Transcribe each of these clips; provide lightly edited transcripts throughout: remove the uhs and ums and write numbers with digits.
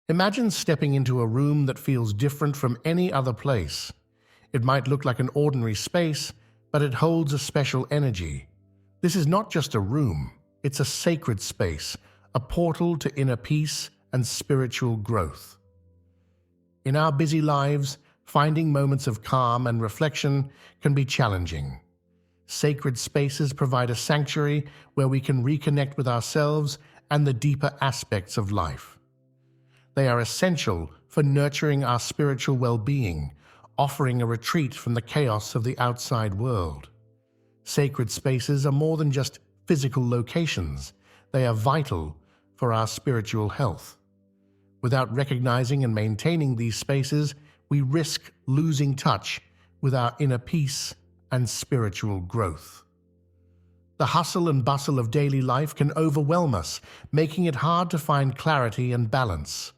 Imagine stepping into a room that feels different from any other place. It might look like an ordinary space, but it holds a special energy. This is not just a room, it's a sacred space, a portal to inner peace and spiritual growth. In our busy lives, finding moments of calm and reflection can be challenging. Sacred spaces provide a sanctuary where we can reconnect with ourselves and the deeper aspects of life. They are essential for nurturing our spiritual well-being, offering a retreat from the chaos of the outside world. Sacred spaces are more than just physical locations. They are vital for our spiritual health. Without recognizing and maintaining these spaces, we risk losing touch with our inner peace and spiritual growth. The hustle and bustle of daily life can overwhelm us, making it hard to find clarity and balance.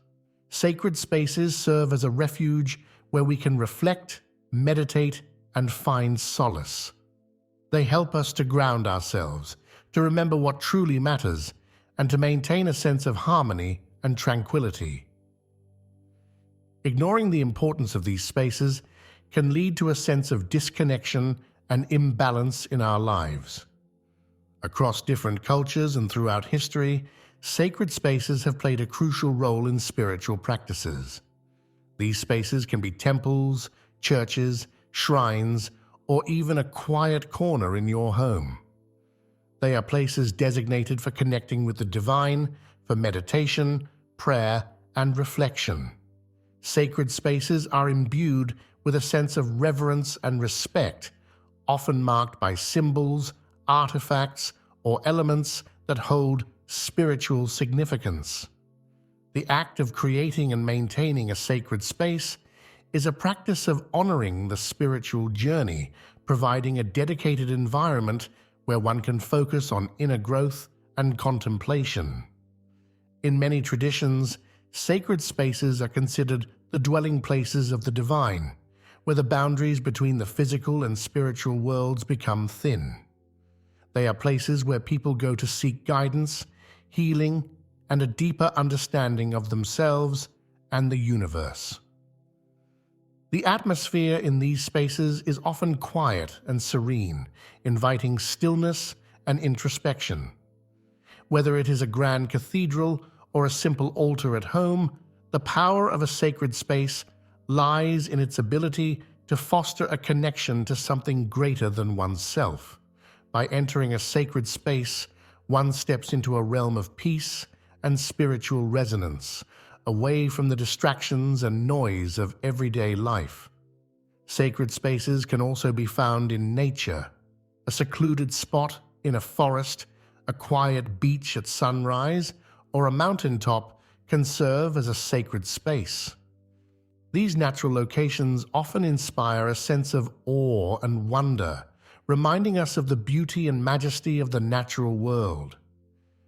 Sacred spaces serve as a refuge where we can reflect, meditate, and find solace. They help us to ground ourselves, to remember what truly matters, and to maintain a sense of harmony and tranquility. Ignoring the importance of these spaces can lead to a sense of disconnection and imbalance in our lives. Across different cultures and throughout history, sacred spaces have played a crucial role in spiritual practices. These spaces can be temples, churches, shrines, or even a quiet corner in your home. They are places designated for connecting with the divine, for meditation, prayer, and reflection. Sacred spaces are imbued with a sense of reverence and respect, often marked by symbols, artifacts, or elements that hold spiritual significance. The act of creating and maintaining a sacred space is a practice of honoring the spiritual journey, providing a dedicated environment where one can focus on inner growth and contemplation. In many traditions, sacred spaces are considered the dwelling places of the divine, where the boundaries between the physical and spiritual worlds become thin. They are places where people go to seek guidance, healing, and a deeper understanding of themselves and the universe. The atmosphere in these spaces is often quiet and serene, inviting stillness and introspection. Whether it is a grand cathedral or a simple altar at home, the power of a sacred space lies in its ability to foster a connection to something greater than oneself. By entering a sacred space, one steps into a realm of peace and spiritual resonance, away from the distractions and noise of everyday life. Sacred spaces can also be found in nature. A secluded spot in a forest, a quiet beach at sunrise, or a mountaintop can serve as a sacred space. These natural locations often inspire a sense of awe and wonder, reminding us of the beauty and majesty of the natural world.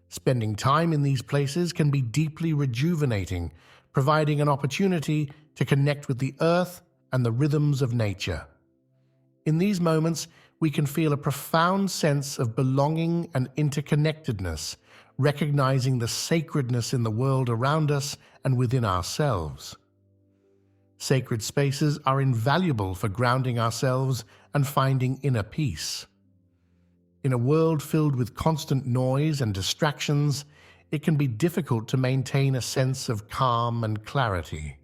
Spending time in these places can be deeply rejuvenating, providing an opportunity to connect with the earth and the rhythms of nature. In these moments, we can feel a profound sense of belonging and interconnectedness, recognizing the sacredness in the world around us and within ourselves. Sacred spaces are invaluable for grounding ourselves and finding inner peace. In a world filled with constant noise and distractions, it can be difficult to maintain a sense of calm and clarity.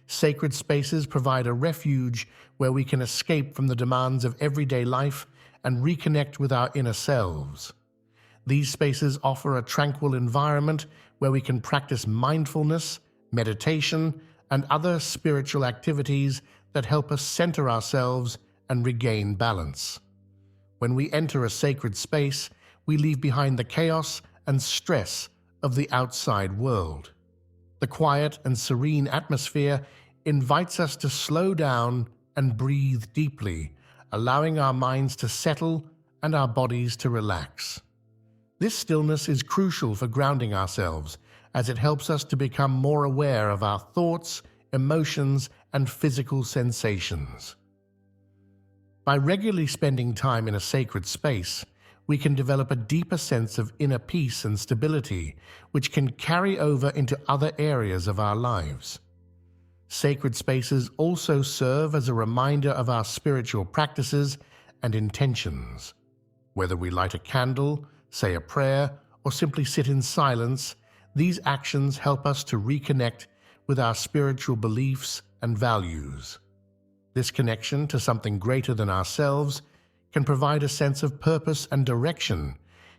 Sacred spaces provide a refuge where we can escape from the demands of everyday life and reconnect with our inner selves. These spaces offer a tranquil environment where we can practice mindfulness, meditation, and other spiritual activities that help us center ourselves and regain balance. When we enter a sacred space, we leave behind the chaos and stress of the outside world. The quiet and serene atmosphere invites us to slow down and breathe deeply, allowing our minds to settle and our bodies to relax. This stillness is crucial for grounding ourselves, as it helps us to become more aware of our thoughts, emotions, and physical sensations. By regularly spending time in a sacred space, we can develop a deeper sense of inner peace and stability, which can carry over into other areas of our lives. Sacred spaces also serve as a reminder of our spiritual practices and intentions. Whether we light a candle, say a prayer, or simply sit in silence, these actions help us to reconnect with our spiritual beliefs and values. This connection to something greater than ourselves can provide a sense of purpose and direction,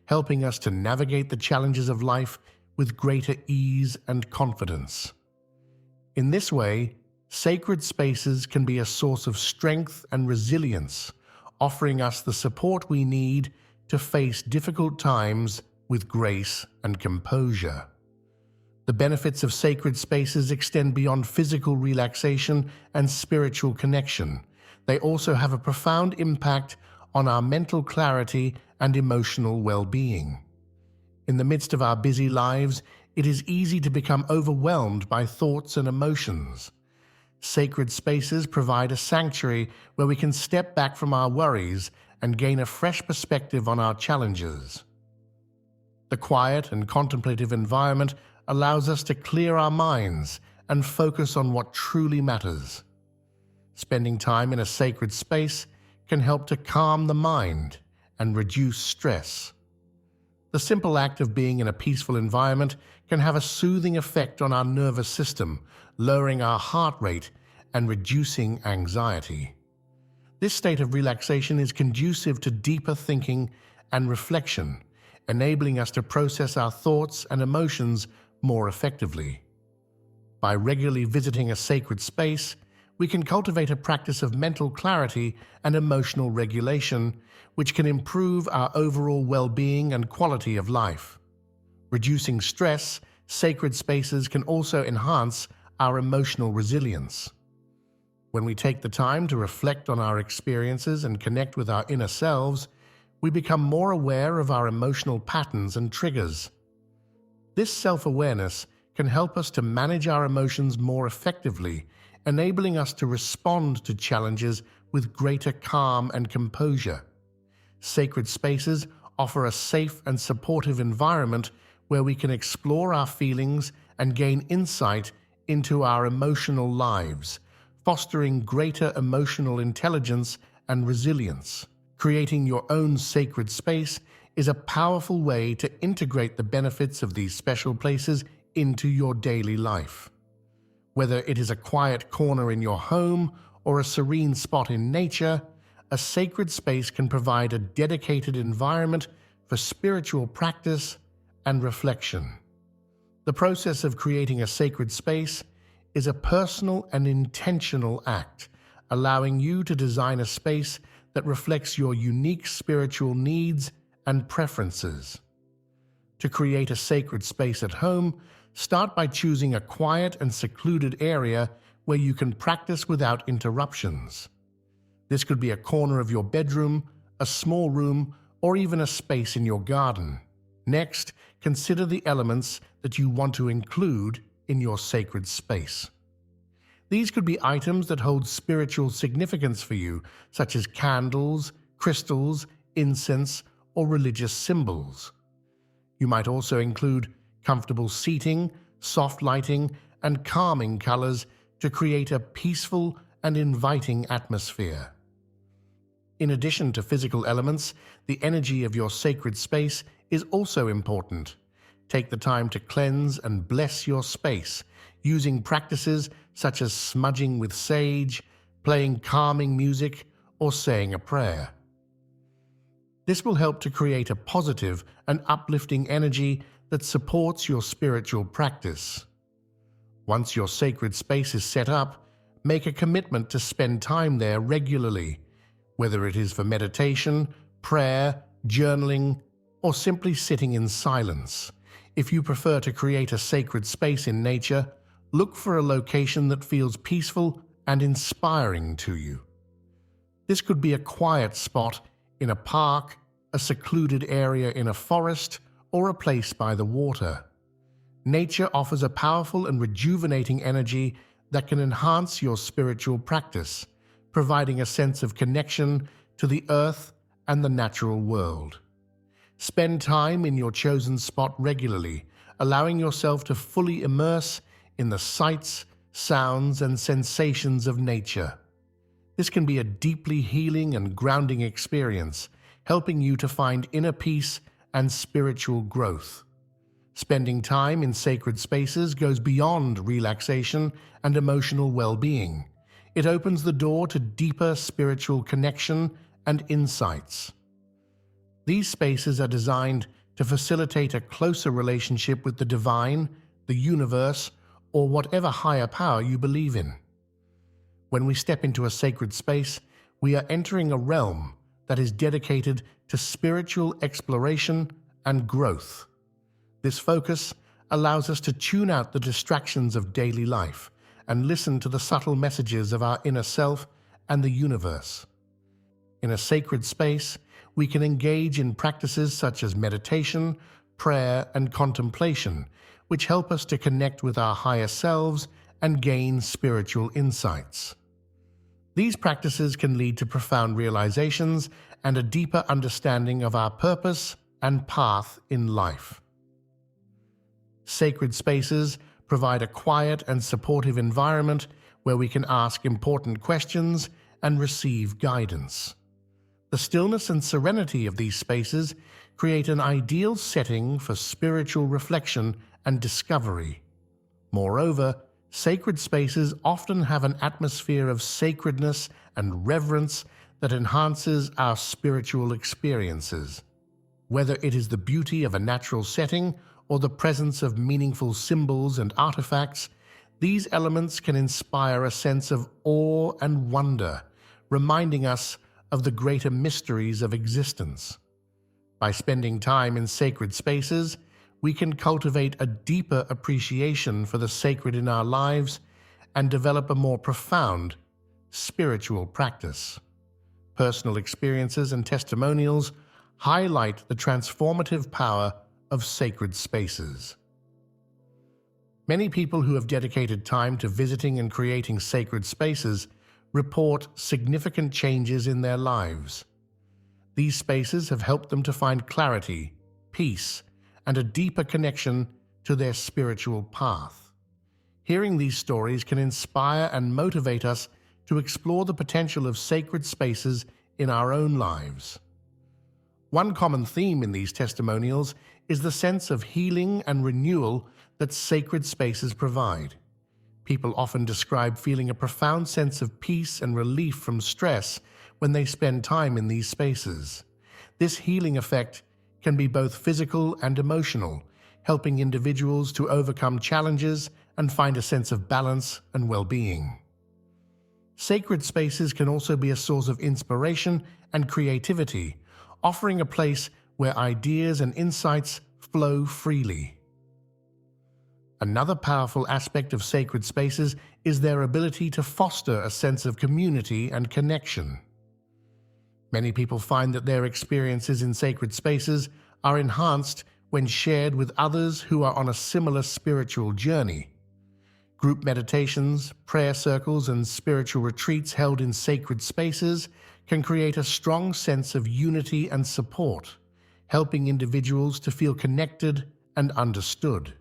helping us to navigate the challenges of life with greater ease and confidence. In this way, sacred spaces can be a source of strength and resilience, offering us the support we need to face difficult times with grace and composure. The benefits of sacred spaces extend beyond physical relaxation and spiritual connection. They also have a profound impact on our mental clarity and emotional well-being. In the midst of our busy lives, it is easy to become overwhelmed by thoughts and emotions. Sacred spaces provide a sanctuary where we can step back from our worries and gain a fresh perspective on our challenges. The quiet and contemplative environment allows us to clear our minds and focus on what truly matters. Spending time in a sacred space can help to calm the mind and reduce stress. The simple act of being in a peaceful environment can have a soothing effect on our nervous system, lowering our heart rate and reducing anxiety. This state of relaxation is conducive to deeper thinking and reflection, enabling us to process our thoughts and emotions more effectively. By regularly visiting a sacred space, we can cultivate a practice of mental clarity and emotional regulation, which can improve our overall well-being and quality of life. Reducing stress, sacred spaces can also enhance our emotional resilience. When we take the time to reflect on our experiences and connect with our inner selves, we become more aware of our emotional patterns and triggers. This self-awareness can help us to manage our emotions more effectively, enabling us to respond to challenges with greater calm and composure. Sacred spaces offer a safe and supportive environment where we can explore our feelings and gain insight into our emotional lives, fostering greater emotional intelligence and resilience. Creating your own sacred space is a powerful way to integrate the benefits of these special places into your daily life. Whether it is a quiet corner in your home or a serene spot in nature, a sacred space can provide a dedicated environment for spiritual practice and reflection. The process of creating a sacred space is a personal and intentional act, allowing you to design a space that reflects your unique spiritual needs and preferences. To create a sacred space at home, start by choosing a quiet and secluded area where you can practice without interruptions. This could be a corner of your bedroom, a small room, or even a space in your garden. Next, consider the elements that you want to include in your sacred space. These could be items that hold spiritual significance for you, such as candles, crystals, incense, or religious symbols. You might also include comfortable seating, soft lighting, and calming colors to create a peaceful and inviting atmosphere. In addition to physical elements, the energy of your sacred space is also important. Take the time to cleanse and bless your space, using practices such as smudging with sage, playing calming music, or saying a prayer. This will help to create a positive and uplifting energy that supports your spiritual practice. Once your sacred space is set up, make a commitment to spend time there regularly, whether it is for meditation, prayer, journaling, or simply sitting in silence. If you prefer to create a sacred space in nature, look for a location that feels peaceful and inspiring to you. This could be a quiet spot in a park, a secluded area in a forest, or a place by the water. Nature offers a powerful and rejuvenating energy that can enhance your spiritual practice, providing a sense of connection to the earth and the natural world. Spend time in your chosen spot regularly, allowing yourself to fully immerse in the sights, sounds, and sensations of nature. This can be a deeply healing and grounding experience, helping you to find inner peace and spiritual growth. Spending time in sacred spaces goes beyond relaxation and emotional well-being. It opens the door to deeper spiritual connection and insights. These spaces are designed to facilitate a closer relationship with the divine, the universe, or whatever higher power you believe in. When we step into a sacred space, we are entering a realm that is dedicated to spiritual exploration and growth. This focus allows us to tune out the distractions of daily life and listen to the subtle messages of our inner self and the universe. In a sacred space, we can engage in practices such as meditation, prayer, and contemplation, which help us to connect with our higher selves and gain spiritual insights. These practices can lead to profound realizations and a deeper understanding of our purpose and path in life. Sacred spaces provide a quiet and supportive environment where we can ask important questions and receive guidance. The stillness and serenity of these spaces create an ideal setting for spiritual reflection and discovery. Moreover, sacred spaces often have an atmosphere of sacredness and reverence that enhances our spiritual experiences. Whether it is the beauty of a natural setting or the presence of meaningful symbols and artifacts, these elements can inspire a sense of awe and wonder, reminding us of the greater mysteries of existence. By spending time in sacred spaces, we can cultivate a deeper appreciation for the sacred in our lives and develop a more profound spiritual practice. Personal experiences and testimonials highlight the transformative power of sacred spaces. Many people who have dedicated time to visiting and creating sacred spaces report significant changes in their lives. These spaces have helped them to find clarity, peace, and a deeper connection to their spiritual path. Hearing these stories can inspire and motivate us to explore the potential of sacred spaces in our own lives. One common theme in these testimonials is the sense of healing and renewal that sacred spaces provide. People often describe feeling a profound sense of peace and relief from stress when they spend time in these spaces. This healing effect can be both physical and emotional, helping individuals to overcome challenges and find a sense of balance and well-being. Sacred spaces can also be a source of inspiration and creativity, offering a place where ideas and insights flow freely. Another powerful aspect of sacred spaces is their ability to foster a sense of community and connection. Many people find that their experiences in sacred spaces are enhanced when shared with others who are on a similar spiritual journey. Group meditations, prayer circles, and spiritual retreats held in sacred spaces can create a strong sense of unity and support, helping individuals to feel connected and understood.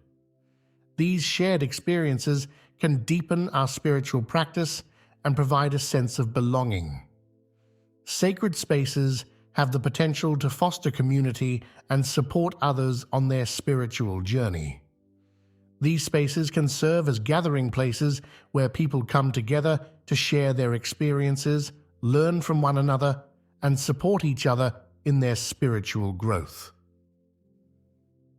These shared experiences can deepen our spiritual practice and provide a sense of belonging. Sacred spaces have the potential to foster community and support others on their spiritual journey. These spaces can serve as gathering places where people come together to share their experiences, learn from one another, and support each other in their spiritual growth.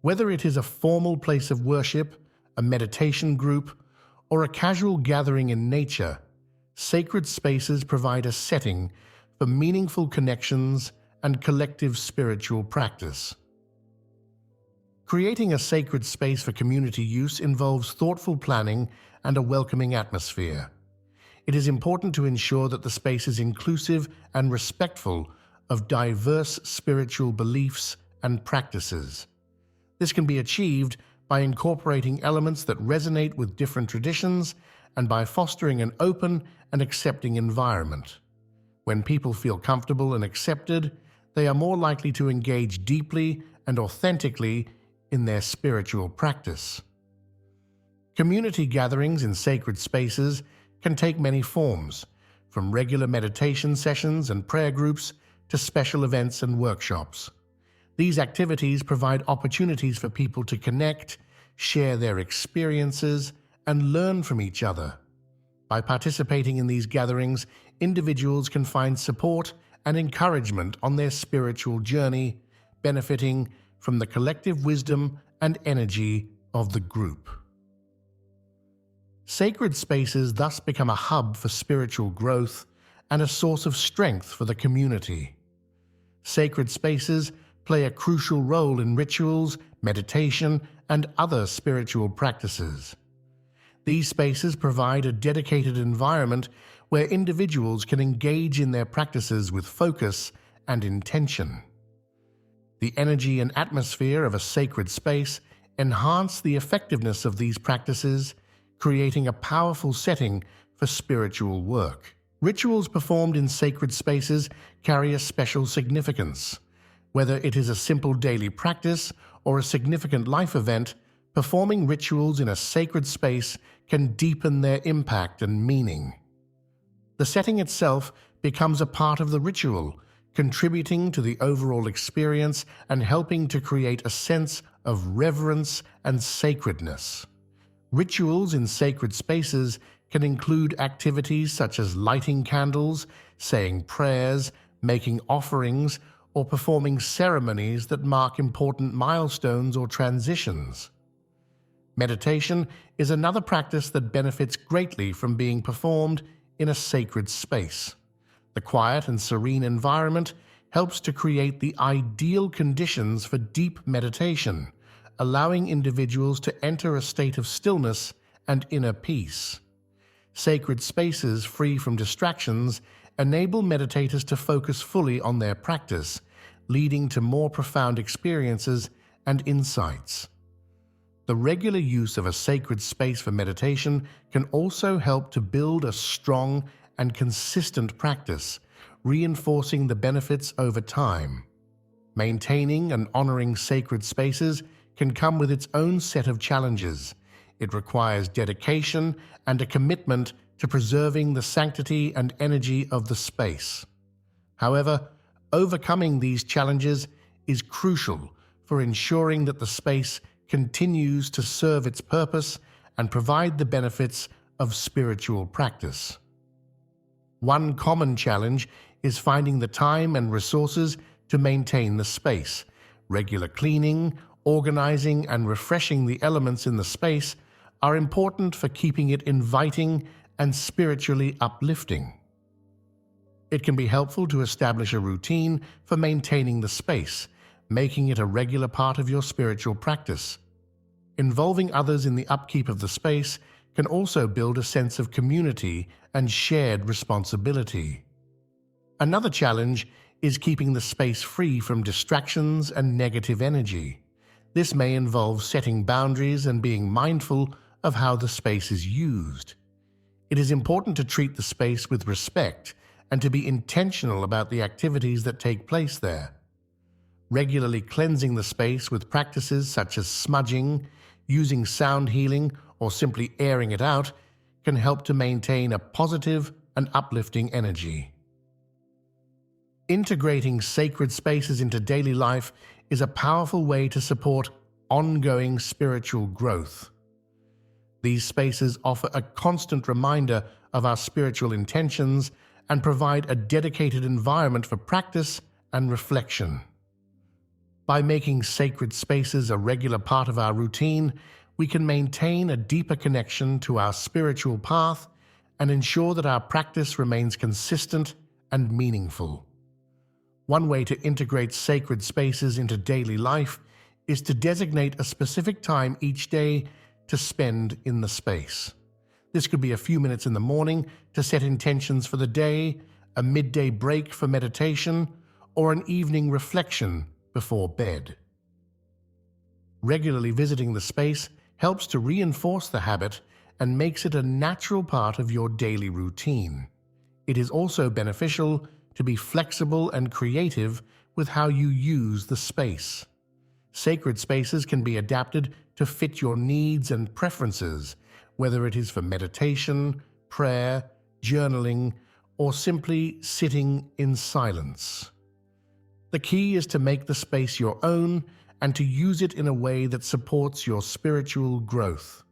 Whether it is a formal place of worship, a meditation group, or a casual gathering in nature, sacred spaces provide a setting for meaningful connections and collective spiritual practice. Creating a sacred space for community use involves thoughtful planning and a welcoming atmosphere. It is important to ensure that the space is inclusive and respectful of diverse spiritual beliefs and practices. This can be achieved by incorporating elements that resonate with different traditions and by fostering an open and accepting environment. When people feel comfortable and accepted, they are more likely to engage deeply and authentically in their spiritual practice. Community gatherings in sacred spaces can take many forms, from regular meditation sessions and prayer groups to special events and workshops. These activities provide opportunities for people to connect, share their experiences, and learn from each other. By participating in these gatherings, individuals can find support and encouragement on their spiritual journey, benefiting from the collective wisdom and energy of the group. Sacred spaces thus become a hub for spiritual growth and a source of strength for the community. Sacred spaces play a crucial role in rituals, meditation, and other spiritual practices. These spaces provide a dedicated environment where individuals can engage in their practices with focus and intention. The energy and atmosphere of a sacred space enhance the effectiveness of these practices, creating a powerful setting for spiritual work. Rituals performed in sacred spaces carry a special significance. Whether it is a simple daily practice or a significant life event, performing rituals in a sacred space can deepen their impact and meaning. The setting itself becomes a part of the ritual, contributing to the overall experience and helping to create a sense of reverence and sacredness. Rituals in sacred spaces can include activities such as lighting candles, saying prayers, making offerings, or performing ceremonies that mark important milestones or transitions. Meditation is another practice that benefits greatly from being performed in a sacred space. The quiet and serene environment helps to create the ideal conditions for deep meditation, allowing individuals to enter a state of stillness and inner peace. Sacred spaces free from distractions enable meditators to focus fully on their practice, leading to more profound experiences and insights. The regular use of a sacred space for meditation can also help to build a strong and consistent practice, reinforcing the benefits over time. Maintaining and honoring sacred spaces can come with its own set of challenges. It requires dedication and a commitment to preserving the sanctity and energy of the space. However, overcoming these challenges is crucial for ensuring that the space continues to serve its purpose and provide the benefits of spiritual practice. One common challenge is finding the time and resources to maintain the space. Regular cleaning, organizing, and refreshing the elements in the space are important for keeping it inviting and spiritually uplifting. It can be helpful to establish a routine for maintaining the space, making it a regular part of your spiritual practice. Involving others in the upkeep of the space can also build a sense of community and shared responsibility. Another challenge is keeping the space free from distractions and negative energy. This may involve setting boundaries and being mindful of how the space is used. It is important to treat the space with respect and to be intentional about the activities that take place there. Regularly cleansing the space with practices such as smudging, using sound healing, or simply airing it out can help to maintain a positive and uplifting energy. Integrating sacred spaces into daily life is a powerful way to support ongoing spiritual growth. These spaces offer a constant reminder of our spiritual intentions and provide a dedicated environment for practice and reflection. By making sacred spaces a regular part of our routine, we can maintain a deeper connection to our spiritual path and ensure that our practice remains consistent and meaningful. One way to integrate sacred spaces into daily life is to designate a specific time each day to spend in the space. This could be a few minutes in the morning to set intentions for the day, a midday break for meditation, or an evening reflection before bed. Regularly visiting the space helps to reinforce the habit and makes it a natural part of your daily routine. It is also beneficial to be flexible and creative with how you use the space. Sacred spaces can be adapted to fit your needs and preferences, whether it is for meditation, prayer, journaling, or simply sitting in silence. The key is to make the space your own and to use it in a way that supports your spiritual growth.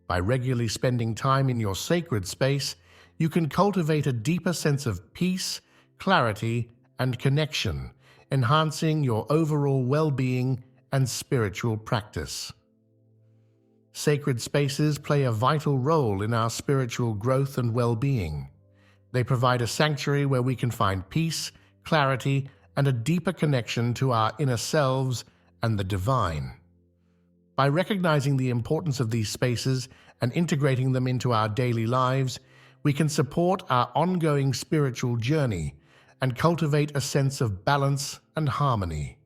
By regularly spending time in your sacred space, you can cultivate a deeper sense of peace, clarity, and connection, enhancing your overall well-being and spiritual practice. Sacred spaces play a vital role in our spiritual growth and well-being. They provide a sanctuary where we can find peace, clarity, and a deeper connection to our inner selves and the divine. By recognizing the importance of these spaces and integrating them into our daily lives, we can support our ongoing spiritual journey and cultivate a sense of balance and harmony.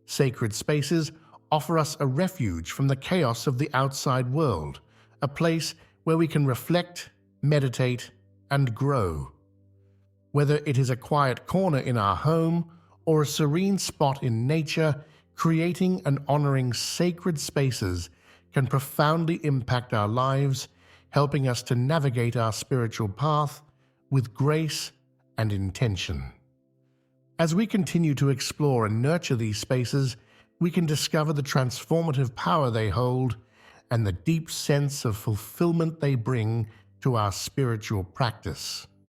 Sacred spaces offer us a refuge from the chaos of the outside world, a place where we can reflect, meditate, and grow. Whether it is a quiet corner in our home or a serene spot in nature, creating and honoring sacred spaces can profoundly impact our lives, helping us to navigate our spiritual path with grace and intention. As we continue to explore and nurture these spaces, we can discover the transformative power they hold and the deep sense of fulfillment they bring to our spiritual practice.